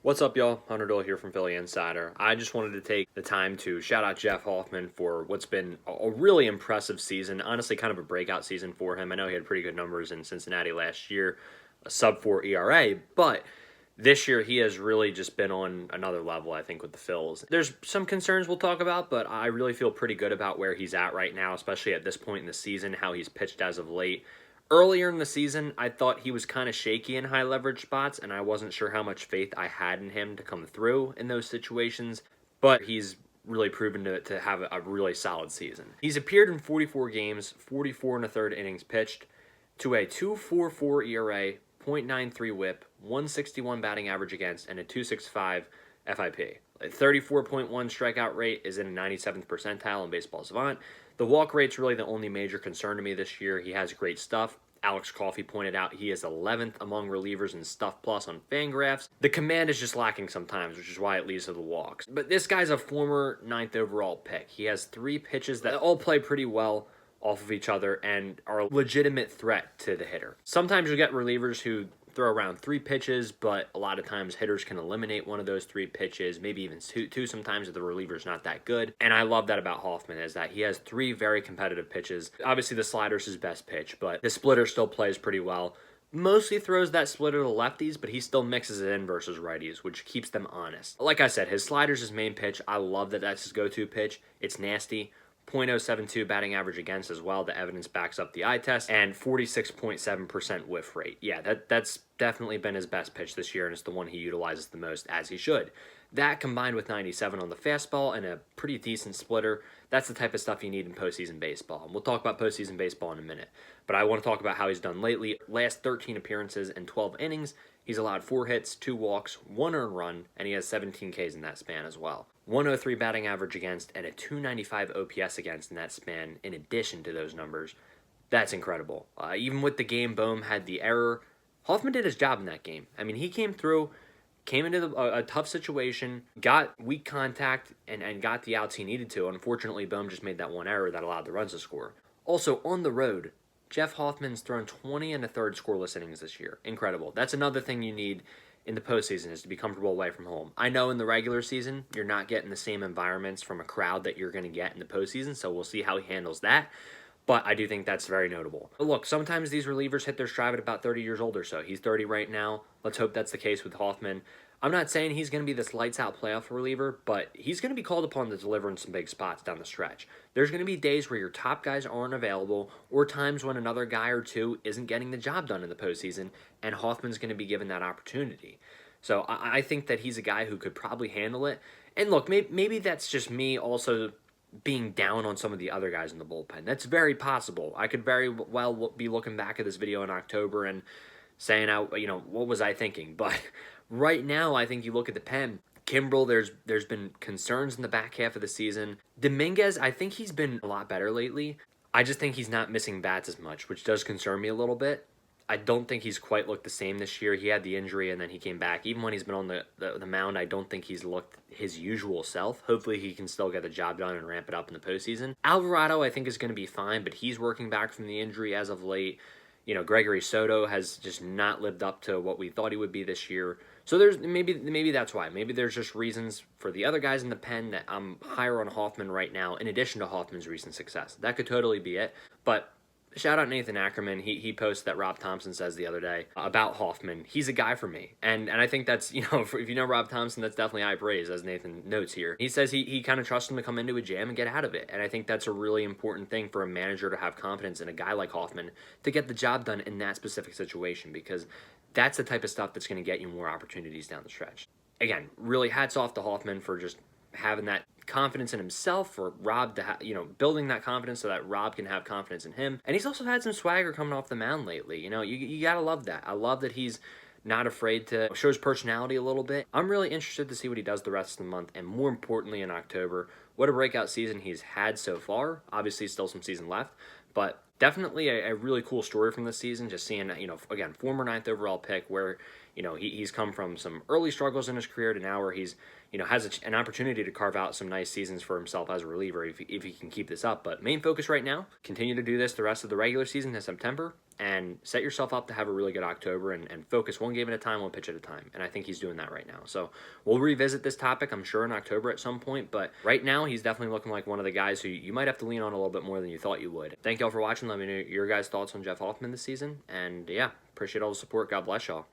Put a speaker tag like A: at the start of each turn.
A: What's up, y'all? Doyle here from Philly Insider. I just wanted to take the time to shout out Jeff Hoffman for what's been a really impressive season. Honestly, kind of a breakout season for him. I know he had pretty good numbers in Cincinnati last year, a sub-4 ERA, but this year he has really just been on another level, I think, with the Phils. There's some concerns we'll talk about, but I really feel pretty good about where he's at right now, especially at this point in the season, how he's pitched as of late. Earlier in the season, I thought he was kind of shaky in high leverage spots, and I wasn't sure how much faith I had in him to come through in those situations, but he's really proven to have a really solid season. He's appeared in 44 games, 44 and a third innings pitched, to a 2.44 ERA, .93 whip, 161 batting average against, and a 2.65 FIP. A 34.1 strikeout rate is in a 97th percentile in Baseball Savant. The walk rate's really the only major concern to me this year. He has great stuff. Alex Coffey pointed out he is 11th among relievers in Stuff Plus on Fangraphs. The command is just lacking sometimes, which is why it leads to the walks. But this guy's a former 9th overall pick. He has 3 pitches that all play pretty well off of each other and are a legitimate threat to the hitter. Sometimes you get relievers who throw around 3 pitches, but a lot of times hitters can eliminate one of those 3 pitches, maybe even two sometimes if the reliever's not that good. And I love that about Hoffman, is that he has 3 very competitive pitches. Obviously the slider's his best pitch, but the splitter still plays pretty well. Mostly throws that splitter to lefties, but he still mixes it in versus righties, which keeps them honest. Like I said, his slider's his main pitch. I love that that's his go-to pitch. It's nasty. .072 batting average against as well. The evidence backs up the eye test, and 46.7% whiff rate. Yeah, that's definitely been his best pitch this year, and it's the one he utilizes the most, as he should. That combined with 97 on the fastball and a pretty decent splitter, that's the type of stuff you need in postseason baseball. And we'll talk about postseason baseball in a minute. But I want to talk about how he's done lately. Last 13 appearances and 12 innings, he's allowed 4 hits, 2 walks, 1 earned run, and he has 17 Ks in that span as well. 103 batting average against and a 295 OPS against in that span in addition to those numbers. That's incredible. Even with the game Bohm had the error, Hoffman did his job in that game. I mean, he came through, came into a tough situation, got weak contact, and got the outs he needed to. Unfortunately, Bohm just made that one error that allowed the runs to score. Also, on the road, Jeff Hoffman's thrown 20 and a third scoreless innings this year. Incredible. That's another thing you need in the postseason, is to be comfortable away from home. I know in the regular season, you're not getting the same environments from a crowd that you're going to get in the postseason, so we'll see how he handles that. But I do think that's very notable. But look, sometimes these relievers hit their stride at about 30 years old or so. He's 30 right now. Let's hope that's the case with Hoffman. I'm not saying he's going to be this lights-out playoff reliever, but he's going to be called upon to deliver in some big spots down the stretch. There's going to be days where your top guys aren't available, or times when another guy or two isn't getting the job done in the postseason, and Hoffman's going to be given that opportunity. So I think that he's a guy who could probably handle it. And look, maybe that's just me also being down on some of the other guys in the bullpen. That's very possible. I could very well be looking back at this video in October and saying, what was I thinking? But right now, I think you look at the pen. Kimbrel, there's been concerns in the back half of the season. Dominguez, I think he's been a lot better lately. I just think he's not missing bats as much, which does concern me a little bit. I don't think he's quite looked the same this year. He had the injury and then he came back. Even when he's been on the mound, I don't think he's looked his usual self. Hopefully he can still get the job done and ramp it up in the postseason. Alvarado, I think, is going to be fine, but he's working back from the injury as of late. Gregory Soto has just not lived up to what we thought he would be this year. So there's maybe that's why. Maybe there's just reasons for the other guys in the pen that I'm higher on Hoffman right now, in addition to Hoffman's recent success. That could totally be it. But shout out Nathan Ackerman. He posted that Rob Thompson says the other day about Hoffman. He's a guy for me. And I think that's, if you know Rob Thompson, that's definitely high praise, as Nathan notes here. He says he kind of trusts him to come into a jam and get out of it. And I think that's a really important thing for a manager to have confidence in a guy like Hoffman to get the job done in that specific situation, because that's the type of stuff that's going to get you more opportunities down the stretch. Again, really hats off to Hoffman for just having that confidence in himself, for Rob to building that confidence so that Rob can have confidence in him. And he's also had some swagger coming off the mound lately. You gotta love that. I love that he's not afraid to show his personality a little bit. I'm really interested to see what he does the rest of the month, and more importantly in October. What a breakout season he's had so far. Obviously still some season left, but definitely a really cool story from this season. Just seeing, again, former 9th overall pick, where he's come from some early struggles in his career to now where he's has an opportunity to carve out some nice seasons for himself as a reliever if he can keep this up. But main focus right now, continue to do this the rest of the regular season in September, and set yourself up to have a really good October and focus one game at a time, one pitch at a time. And I think he's doing that right now. So we'll revisit this topic, I'm sure, in October at some point. But right now, he's definitely looking like one of the guys who you might have to lean on a little bit more than you thought you would. Thank y'all for watching. Let me know your guys' thoughts on Jeff Hoffman this season. And yeah, appreciate all the support. God bless y'all.